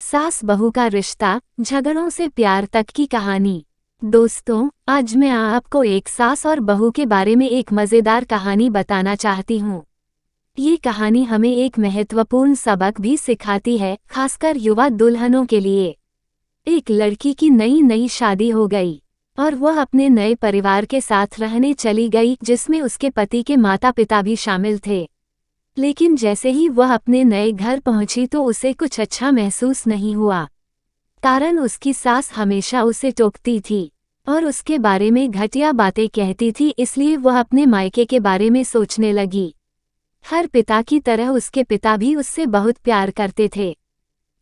सास बहू का रिश्ता, झगड़ों से प्यार तक की कहानी। दोस्तों, आज मैं आपको एक सास और बहू के बारे में एक मज़ेदार कहानी बताना चाहती हूँ। ये कहानी हमें एक महत्वपूर्ण सबक भी सिखाती है, खासकर युवा दुल्हनों के लिए। एक लड़की की नई नई शादी हो गई और वह अपने नए परिवार के साथ रहने चली गई, जिसमें उसके पति के माता पिता भी शामिल थे। लेकिन जैसे ही वह अपने नए घर पहुंची तो उसे कुछ अच्छा महसूस नहीं हुआ। कारण उसकी सास हमेशा उसे टोकती थी और उसके बारे में घटिया बातें कहती थी, इसलिए वह अपने मायके के बारे में सोचने लगी। हर पिता की तरह उसके पिता भी उससे बहुत प्यार करते थे।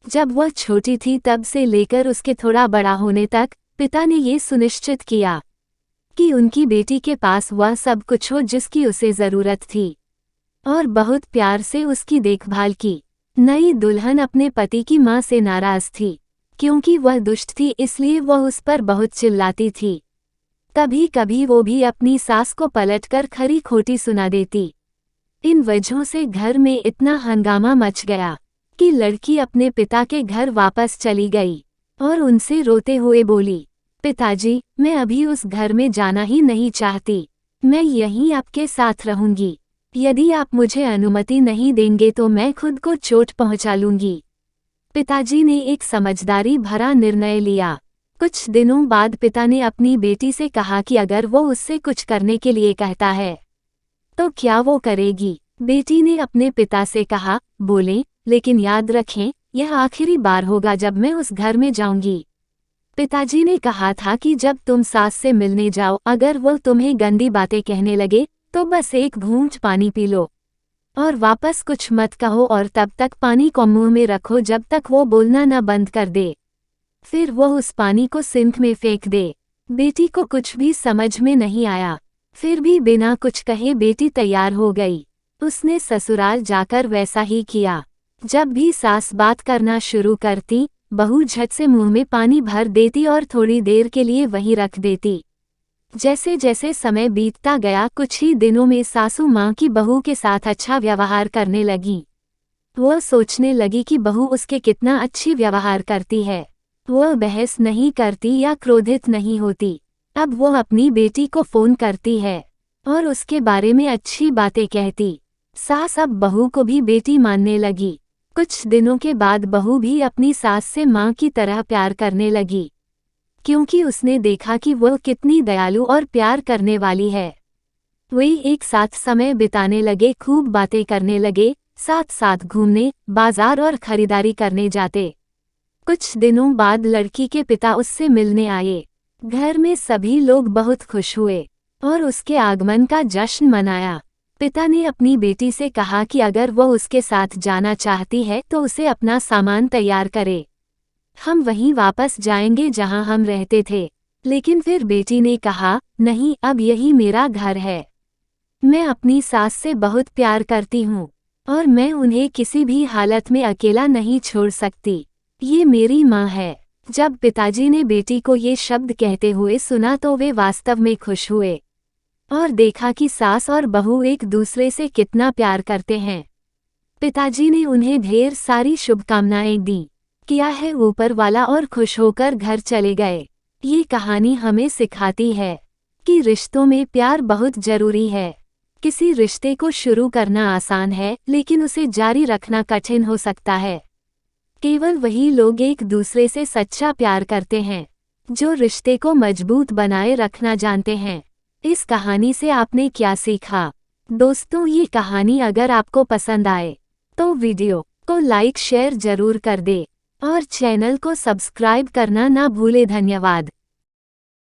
जब वह छोटी थी तब से लेकर उसके थोड़ा बड़ा होने तक पिता ने ये सुनिश्चित किया कि उनकी बेटी के पास वह सब कुछ हो जिसकी उसे ज़रूरत थी, और बहुत प्यार से उसकी देखभाल की। नई दुल्हन अपने पति की मां से नाराज थी क्योंकि वह दुष्ट थी, इसलिए वह उस पर बहुत चिल्लाती थी। कभी कभी वो भी अपनी सास को पलटकर खरी खोटी सुना देती। इन वजहों से घर में इतना हंगामा मच गया कि लड़की अपने पिता के घर वापस चली गई और उनसे रोते हुए बोली, पिताजी, मैं अभी उस घर में जाना ही नहीं चाहती। मैं यहीं आपके साथ रहूंगी। यदि आप मुझे अनुमति नहीं देंगे तो मैं खुद को चोट पहुंचा लूंगी। पिताजी ने एक समझदारी भरा निर्णय लिया। कुछ दिनों बाद पिता ने अपनी बेटी से कहा कि अगर वो उससे कुछ करने के लिए कहता है तो क्या वो करेगी। बेटी ने अपने पिता से कहा, बोले, लेकिन याद रखें, यह आखिरी बार होगा जब मैं उस घर में जाऊंगी। पिताजी ने कहा था कि जब तुम सास से मिलने जाओ, अगर वो तुम्हें गंदी बातें कहने लगे तो बस एक घूंट पानी पी लो और वापस कुछ मत कहो, और तब तक पानी को मुंह में रखो जब तक वो बोलना न बंद कर दे। फिर वो उस पानी को सिंक में फेंक दे। बेटी को कुछ भी समझ में नहीं आया, फिर भी बिना कुछ कहे बेटी तैयार हो गई। उसने ससुराल जाकर वैसा ही किया। जब भी सास बात करना शुरू करती, बहू झट से मुंह में पानी भर देती और थोड़ी देर के लिए वहीं रख देती। जैसे जैसे समय बीतता गया, कुछ ही दिनों में सासू माँ की बहू के साथ अच्छा व्यवहार करने लगी। वह सोचने लगी कि बहू उसके कितना अच्छी व्यवहार करती है। वह बहस नहीं करती या क्रोधित नहीं होती। अब वह अपनी बेटी को फ़ोन करती है और उसके बारे में अच्छी बातें कहती। सास अब बहू को भी बेटी मानने लगी। कुछ दिनों के बाद बहू भी अपनी सास से माँ की तरह प्यार करने लगी, क्योंकि उसने देखा कि वह कितनी दयालु और प्यार करने वाली है। वे एक साथ समय बिताने लगे, खूब बातें करने लगे, साथ साथ घूमने, बाजार और खरीदारी करने जाते। कुछ दिनों बाद लड़की के पिता उससे मिलने आए। घर में सभी लोग बहुत खुश हुए और उसके आगमन का जश्न मनाया। पिता ने अपनी बेटी से कहा कि अगर वह उसके साथ जाना चाहती है तो उसे अपना सामान तैयार करे। हम वहीं वापस जाएंगे जहां हम रहते थे। लेकिन फिर बेटी ने कहा, नहीं, अब यही मेरा घर है। मैं अपनी सास से बहुत प्यार करती हूँ और मैं उन्हें किसी भी हालत में अकेला नहीं छोड़ सकती। ये मेरी माँ है। जब पिताजी ने बेटी को ये शब्द कहते हुए सुना तो वे वास्तव में खुश हुए और देखा कि सास और बहू एक दूसरे से कितना प्यार करते हैं। पिताजी ने उन्हें ढेर सारी शुभकामनाएं दी, किया है ऊपर वाला, और खुश होकर घर चले गए। ये कहानी हमें सिखाती है कि रिश्तों में प्यार बहुत जरूरी है। किसी रिश्ते को शुरू करना आसान है, लेकिन उसे जारी रखना कठिन हो सकता है। केवल वही लोग एक दूसरे से सच्चा प्यार करते हैं जो रिश्ते को मजबूत बनाए रखना जानते हैं। इस कहानी से आपने क्या सीखा? दोस्तों, ये कहानी अगर आपको पसंद आए तो वीडियो को लाइक शेयर जरूर कर दे और चैनल को सब्सक्राइब करना ना भूले। धन्यवाद।